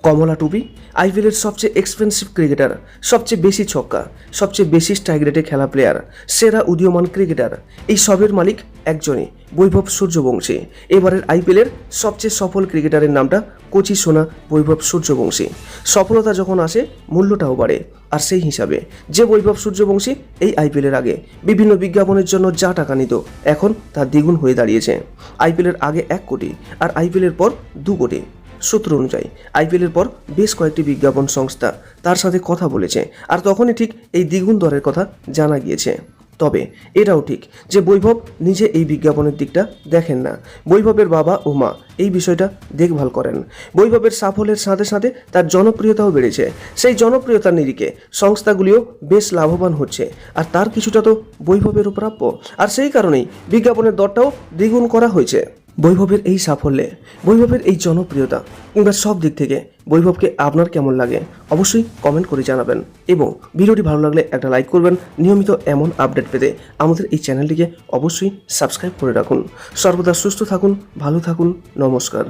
কমলা টুপি আইপিএলের সবচেয়ে এক্সপেন্সিভ ক্রিকেটার, সবচেয়ে বেশি ছক্কা, সবচেয়ে বেশি স্ট্রাইক রেটে খেলা প্লেয়ার, সেরা উদীয়মান ক্রিকেটার, এই সবের মালিক একজনই, বৈভব সূর্যবংশী। এবারের আইপিএলের সবচেয়ে সফল ক্রিকেটারের নামটা কচি সোনা বৈভব সূর্যবংশী। সফলতা যখন আসে মূল্যটাও বাড়ে, আর সেই হিসাবে যে বৈভব সূর্যবংশী এই আইপিএলের আগে বিভিন্ন বিজ্ঞাপনের জন্য যা টাকা নিত এখন তা দ্বিগুণ হয়ে দাঁড়িয়েছে। আইপিএলের আগে 1 কোটি আর আইপিএলের পর 2 কোটি। সূত্র অনুযায়ী আইপিএলের পর বেশ কয়েকটি বিজ্ঞাপন সংস্থা তার সাথে কথা বলেছে, আর তখনই ঠিক এই দ্বিগুণ দরের কথা জানা গিয়েছে। তবে এটাও ঠিক যে বৈভব নিজে এই বিজ্ঞাপনের দিকটা দেখেন না, বৈভবের বাবা ও মা এই বিষয়টা দেখভাল করেন। বৈভবের সাফল্যের সাথে সাথে তার জনপ্রিয়তাও বেড়েছে, সেই জনপ্রিয়তার নিরিখে সংস্থাগুলিও বেশ লাভবান হচ্ছে, আর তার কিছুটা তো বৈভবেরও প্রাপ্য, আর সেই কারণেই বিজ্ঞাপনের দরটাও দ্বিগুণ করা হয়েছে। বৈভবের এই সাফল্যে, বৈভবের এই জনপ্রিয়তা কিংবা সব দিক থেকে বৈভবকে আপনার কেমন লাগে অবশ্যই কমেন্ট করে জানাবেন, এবং ভিডিওটি ভালো লাগলে একটা লাইক করবেন। নিয়মিত এমন আপডেট পেতে আমাদের এই চ্যানেলটিকে অবশ্যই সাবস্ক্রাইব করে রাখুন। সর্বদা সুস্থ থাকুন, ভালো থাকুন, নমস্কার।